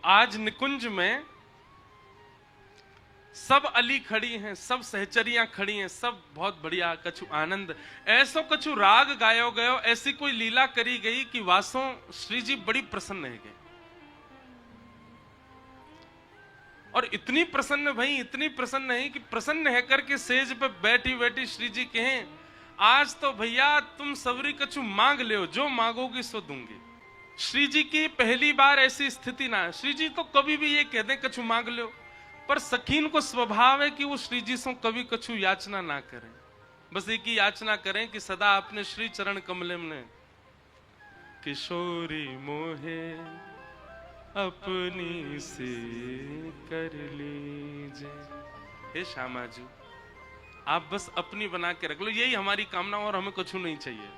आज निकुंज में सब अली खड़ी हैं, सब सहचरियां खड़ी हैं, सब बहुत बढ़िया कछु आनंद, ऐसो कछु राग गायो गयो, ऐसी कोई लीला करी गई कि वासों श्री जी बड़ी प्रसन्न है गए। और इतनी प्रसन्न भाई, इतनी प्रसन्न है कि प्रसन्न है करके सेज पे बैठी बैठी श्री जी कहें, आज तो भैया तुम सबरी कछु मांग ले, जो मांगोगी सो दूंगी। श्री जी की पहली बार ऐसी स्थिति ना है। श्री जी तो कभी भी ये कह दें कछु मांग लो, पर सखीन को स्वभाव है कि वो श्री जी से कभी कछु याचना ना करें, बस एक ही याचना करें कि सदा अपने श्री चरण कमले में किशोरी मोहे अपनी से कर लीजिए। हे श्यामा जी, आप बस अपनी बना के रख लो, यही हमारी कामना, और हमें कुछ नहीं चाहिए।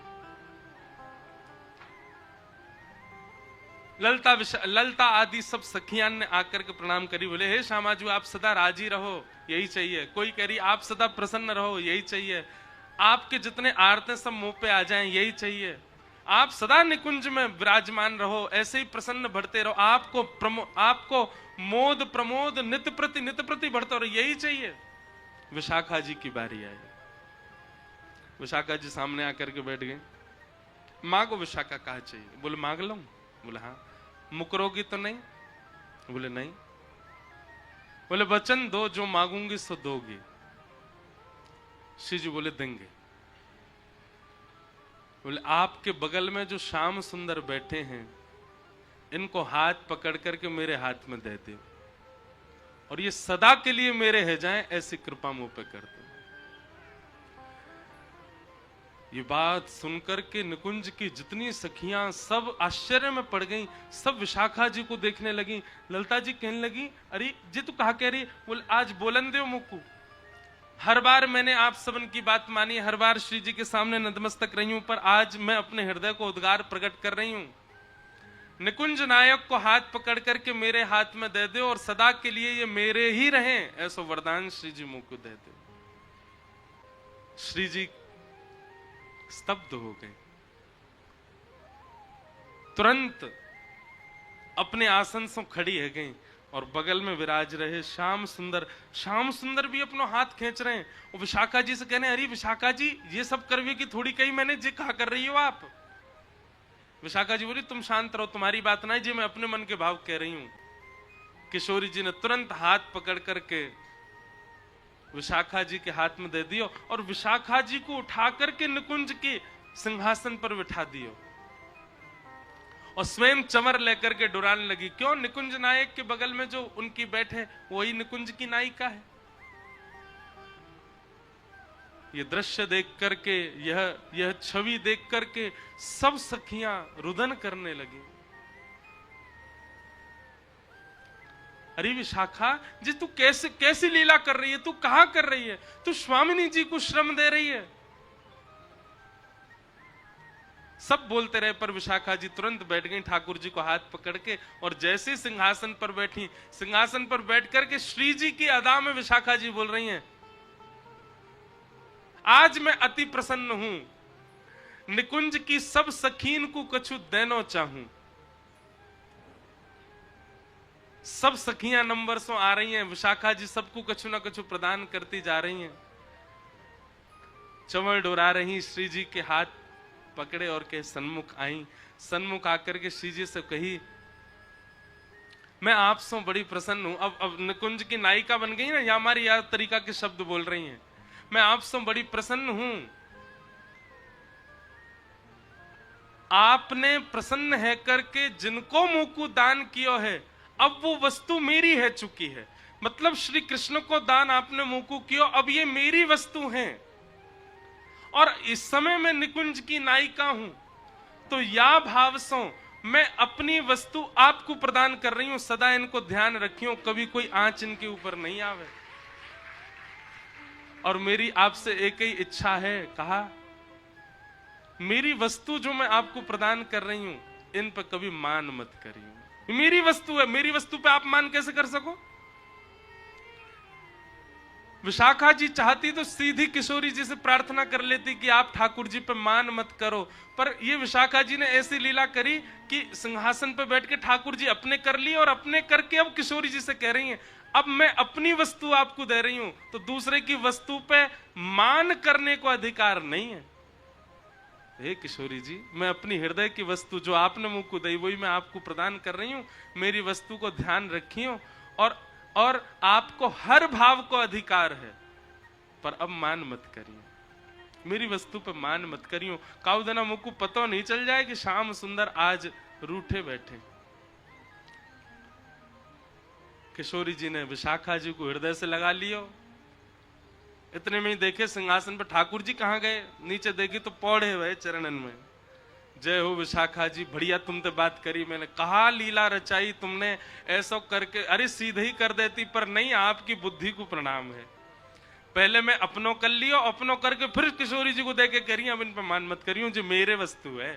ललता आदि सब सखियां ने आकर के प्रणाम करी, बोले हे श्यामा जी आप सदा राजी रहो, यही चाहिए। कोई कह रही आप सदा प्रसन्न रहो, यही चाहिए। आपके जितने आरते सब मुंह पे आ जाएं, यही चाहिए। आप सदा निकुंज में विराजमान रहो, ऐसे ही प्रसन्न बढ़ते रहो, आपको मोद प्रमोद नित प्रति बढ़ते रहो, यही चाहिए। विशाखा जी की बारी आई। विशाखा जी सामने आकर के बैठ गए। मांगो विशाखा, कहा चाहिए? बोले मांग लो। बोले हाँ। मुकरोगी तो नहीं? बोले नहीं। बोले वचन दो, जो मांगूंगी सो दोगी। श्री जी बोले देंगे। बोले आपके बगल में जो श्याम सुंदर बैठे हैं, इनको हाथ पकड़ करके मेरे हाथ में दे दे, और ये सदा के लिए मेरे है जाएं, ऐसी कृपा मुंह पे कर दो। ये बात सुनकर के निकुंज की जितनी सखियां सब आश्चर्य में पड़ गईं, सब विशाखा जी को देखने लगी। ललता जी कहने लगी, अरे जी तू कहा कह रही? बोले आज बोलन दो मुक्कू, हर बार मैंने आप सबन की बात मानी, हर बार श्री जी के सामने नतमस्तक रही हूं, पर आज मैं अपने हृदय को उद्गार प्रकट कर रही हूं। निकुंज नायक को हाथ पकड़ करके मेरे हाथ में दे दो, और सदा के लिए ये मेरे ही रहें, ऐसा वरदान श्री जी मुंह को दे दो। श्री जी स्तब्ध हो गए, तुरंत अपने आसन से खड़ी है गई, और बगल में विराज रहे श्याम सुंदर भी अपना हाथ खींच रहे हैं। और विशाखा जी से कहने, अरे विशाखा जी ये सब करवे की थोड़ी कही मैंने, जी कहा कर रही हो आप? विशाखा जी बोली, तुम शांत रहो, तुम्हारी बात ना जी, मैं अपने मन के भाव कह रही हूं। किशोरी जी ने तुरंत हाथ पकड़ करके विशाखा जी के हाथ में दे दियो, और विशाखा जी को उठा करके निकुंज के सिंहासन पर बिठा दियो, और स्वयं चमर लेकर के डुराने लगी। क्यों? निकुंज नायक के बगल में जो उनकी बैठे वही निकुंज की नायिका है। ये दृश्य देख करके, यह छवि देख करके सब सखियां रुदन करने लगी। अरे विशाखा जी तू कैसी लीला कर रही है? तू कहां कर रही है? तू स्वामिनी जी को श्रम दे रही है। सब बोलते रहे, पर विशाखा जी तुरंत बैठ गई ठाकुर जी को हाथ पकड़ के, और जैसे सिंहासन पर बैठी, सिंहासन पर बैठ करके श्री जी की अदा में विशाखा जी बोल रही हैं, आज मैं अति प्रसन्न हूं, निकुंज की सब सखीन को कछु देनो चाहूं। सब सखियां नंबर से आ रही हैं, विशाखा जी सबको कछु ना कछु प्रदान करती जा रही हैं। चमर डोरा रही, श्री जी के हाथ पकड़े और के सन्मुख आई। सन्मुख आकर के श्री जी से कही, मैं आपसे बड़ी प्रसन्न हूं। अब निकुंज की नायिका बन गई ना, या हमारी यार तरीका के शब्द बोल रही हैं। मैं आपसे बड़ी प्रसन्न हूं, आपने प्रसन्न है करके जिनको मुंह को दान किया है, अब वो वस्तु मेरी है चुकी है। मतलब श्री कृष्ण को दान आपने मुंह को किया, अब ये मेरी वस्तु है, और इस समय मैं निकुंज की नायिका हूं, तो या भाव से मैं अपनी वस्तु आपको प्रदान कर रही हूं। सदा इनको ध्यान रखियो, कभी कोई आंच इनके ऊपर नहीं आवे। और मेरी आपसे एक ही इच्छा है, कहा मेरी वस्तु जो मैं आपको प्रदान कर रही हूं, इन पर कभी मान मत करियो। मेरी वस्तु है, मेरी वस्तु पे आप मान कैसे कर सको? विशाखा जी चाहती तो सीधी किशोरी जी से प्रार्थना कर लेती कि आप ठाकुर जी पे मान मत करो, पर ये विशाखा जी ने ऐसी लीला करी कि सिंहासन पे बैठ के ठाकुर जी अपने कर लिए और अपने करके अब किशोरी जी से कह रही हैं अब मैं अपनी वस्तु आपको दे रही हूं, तो दूसरे की वस्तु पे मान करने को अधिकार नहीं है। हे किशोरी जी, मैं अपनी हृदय की वस्तु जो आपने मुझको दी वही मैं आपको प्रदान कर रही हूं, मेरी वस्तु को ध्यान रखियो और आपको हर भाव को अधिकार है, पर अब मान मत करियो, मेरी वस्तु पर मान मत करियो। काउदना मुझको पता नहीं चल जाए कि श्याम सुंदर आज रूठे बैठे। किशोरी जी ने विशाखा जी को हृदय से लगा लियो। इतने में ही देखे सिंहासन पर ठाकुर जी कहाँ गए, नीचे देखी तो पौड़े हुए चरणन में। जय हो विशाखा जी, बढ़िया तुमने बात करी, मैंने कहा लीला रचाई तुमने, ऐसा करके अरे सीधे ही कर देती, पर नहीं, आपकी बुद्धि को प्रणाम है। पहले मैं अपनों कर लियो, अपनों करके फिर किशोरी जी को देके करी अब इन पर मान मत करियो, जो मेरे वस्तु है।